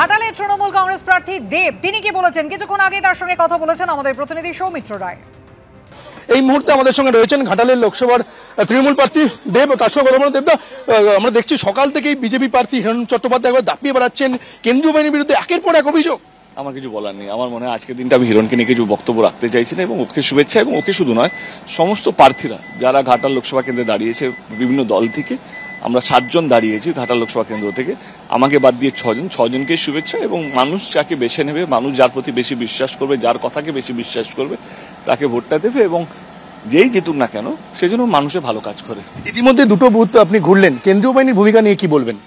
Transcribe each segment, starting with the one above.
ঘাটালের তৃণমূল কংগ্রেস প্রার্থী দেব তিনি কি বলেছেন কিছুক্ষণ আগে তার সঙ্গে কথা বলেছেন আমাদের প্রতিনিধি সৌমিত্র রায়। এই মুহূর্তে আমাদের সঙ্গে রয়েছেন ঘাটালের লোকসভার তৃণমূল প্রার্থী দেব। তার সঙ্গে কথা বলবো। দেবদা, আমরা দেখছি সকাল থেকেই বিজেপি প্রার্থী হিরণ চট্টোপাধ্যায় একবার দাপিয়ে বেড়াচ্ছেন কেন্দ্রীয় বাহিনীর বিরুদ্ধে একের পর এক অভিযোগ। আমার কিছু বলার নেই। আমার মনে হয় আজকের দিনটা আমি হিরণকে নিয়ে কিছু বক্তব্য রাখতে চাইছি না, এবং ওকে শুভেচ্ছা, এবং ওকে শুধু নয় সমস্ত প্রার্থীরা যারা ঘাটাল লোকসভা কেন্দ্রে দাঁড়িয়েছে বিভিন্ন দল থেকে, আমরা 7 জন দাঁড়িয়েছি ঘাটাল লোকসভা কেন্দ্র থেকে, আমাকে বাদ দিয়ে 6 জনকে শুভেচ্ছা। এবং মানুষ যাকে বেছে নেবে, মানুষ যার প্রতি বেশি বিশ্বাস করবে, যার কথাকে বেশি বিশ্বাস করবে তাকে ভোটটা দেবে, এবং যেই জিতুক না কেন সেজন্য মানুষের ভালো কাজ করে। ইতিমধ্যে দুটো বুথ আপনি ঘুরলেন, কেন্দ্রীয় বাহিনীর ভূমিকা নিয়ে কি বলবেন?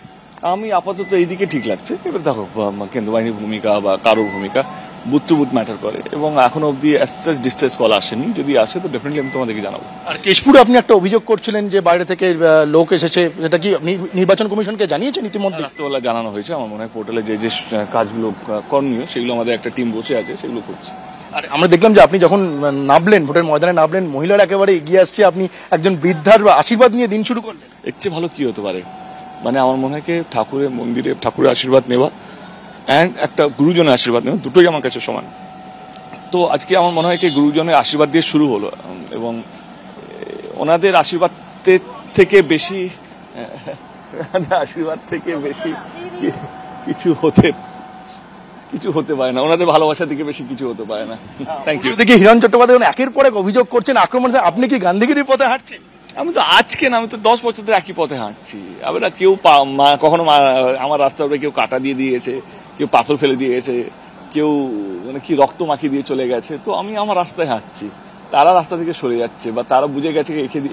আমি আপাতত এইদিকে ঠিক লাগছে। এবার দেখো কেন্দ্র বাহিনীর ভূমিকা বা কারোর ভূমিকা বুথ টু বুথ ম্যাটার করে, এবং এখনো অব্দি অ্যাসেস ডিস্ট্রেস কল আসেনি। যদি আসে তো ডেফিনেটলি আমি তোমাদেরকে জানাবো। আর কেশপুরে আপনি একটা অভিযোগ করছিলেন যে বাইরে থেকে লোক এসেছে, সেটা কি আপনি নির্বাচন কমিশনকে জানিয়েছেন ইতিমধ্যে? রাত্রেবেলা জানানো হয়েছে। আমার মনে হয় পোর্টালে যে যে কাজগুলো করণীয় সেগুলো আমাদের একটা টিম বসে আছে, সেগুলো করছে। আর আমরা দেখলাম যে আপনি যখন নামলেন, ভোটের ময়দানে নামলেন, মহিলারা একেবারে এগিয়ে আসছে, আপনি একজন বৃদ্ধার আশীর্বাদ নিয়ে দিন শুরু করলেন। এর চেয়ে ভালো কি হতে পারে? মানে আমার মনে হয় ঠাকুরের মন্দিরে ঠাকুরের আশীর্বাদ নেওয়া অ্যান্ড একটা গুরুজনের আশীর্বাদ নেওয়া দুটোই আমার কাছে সমান। তো আজকে আমার মনে হয় গুরুজনের আশীর্বাদ দিয়ে শুরু হলো, এবং ওনাদের আশীর্বাদ থেকে বেশি কিছু হতে পারে না। ওনাদের ভালোবাসা থেকে বেশি কিছু হতে পারে না। Thank you. দেখি হিরণ চট্টোপাধ্যায় একের পর এক অভিযোগ করছেন আক্রমণ। আপনি কি গান্ধীগিরির পথে হাঁটছেন? আমি তো আজকে না, আমি তো 10 বছর ধরে একই পথে হাঁটছি। আমরা কেউ কখনো আমার রাস্তার উপরে কেউ কাটা দিয়ে দিয়েছে, কেউ পাথর ফেলে দিয়েছে, কেউ মানে কি রক্ত মাখিয়ে দিয়ে চলে গেছে। তো আমি আমার রাস্তায় হাঁটছি, তারা রাস্তা থেকে সরে যাচ্ছে, বা তারা বুঝে গেছে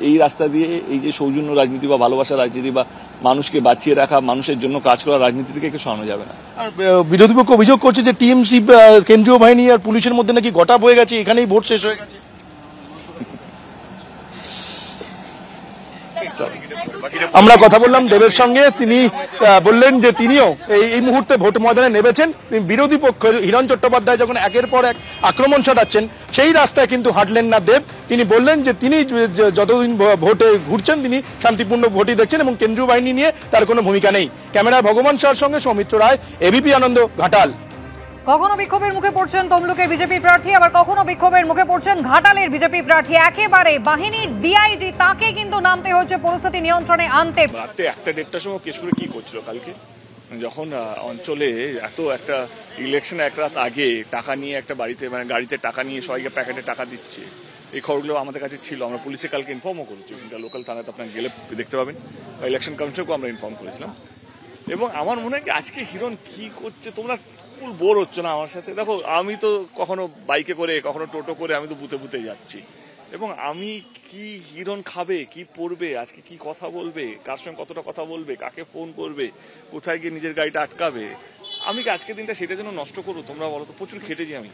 এই রাস্তা দিয়ে এই যে সৌজন্য রাজনীতি বা ভালোবাসার রাজনীতি বা মানুষকে বাঁচিয়ে রাখা, মানুষের জন্য কাজ করা রাজনীতি থেকে সরানো যাবে না। আর বিরোধী পক্ষ অভিযোগ করছে যে টিএমসি কেন্দ্রীয় বাহিনী আর পুলিশের মধ্যে নাকি গোটা বয়ে গেছে, এখানেই ভোট শেষ হয়ে গেছে। আমরা কথা বললাম দেবের সঙ্গে, তিনি বললেন যে তিনিও এই মুহূর্তে ভোট ময়দানে নেমেছেন। বিরোধী পক্ষ হিরণ চট্টোপাধ্যায় যখন একের পর এক আক্রমণ সাটাচ্ছেন, সেই রাস্তায় কিন্তু হাঁটলেন না দেব। তিনি বললেন যে তিনি যতদিন ভোটে ঘুরছেন তিনি শান্তিপূর্ণ ভোটই দেখছেন, এবং কেন্দ্রীয় বাহিনী নিয়ে তার কোনো ভূমিকা নেই। ক্যামেরায় ভগবান শাহর সঙ্গে সৌমিত্র রায়, এবিপি আনন্দ, ঘাটাল। কখনো বিক্ষোভের মুখে পড়ছেন তমলুকের বিজেপি প্রার্থী, আবার কখনো বিক্ষোভের মুখে পড়ছেন ঘাটালের বিজেপি প্রার্থী। একেবারে বাহিনীর ডিআইজি তাকে কিন্তু নামতে হচ্ছে পরিস্থিতি নিয়ন্ত্রণে আনতে। রাতে 1-1:30টার সময় কেশপুরে কি করছিল কালকে, যখন অঞ্চলে এত একটা ইলেকশন এক রাত আগে টাকা নিয়ে একটা বাড়িতে মানে গাড়িতে টাকা নিয়ে সবাইকে প্যাকেটে টাকা দিচ্ছে, এই খবরগুলো আমাদের কাছে ছিল। আমরা পুলিশে কালকে ইনফর্মও করেছি, লোকাল থানাতে আপনার গেলে দেখতে পাবেন। ইলেকশন কমিশনকেও আমরা ইনফর্ম করেছিলাম। এবং আমার মনে হয় আজকে হিরণ কি করছে, তোমরা বোর হচ্ছে না আমার সাথে? দেখো, আমি তো কখনো বাইকে করে, কখনো টোটো করে আমি তো বুথে বুথে যাচ্ছি, এবং আমি কি হিরণ খাবে, কি পড়বে, আজকে কি কথা বলবে, কার সঙ্গে কতটা কথা বলবে, কাকে ফোন করবে, কোথায় গিয়ে নিজের গাড়িটা আটকাবে, আমি কি আজকের দিনটা সেটার জন্য নষ্ট করবো? তোমরা বলো তো, প্রচুর খেটেছি আমি।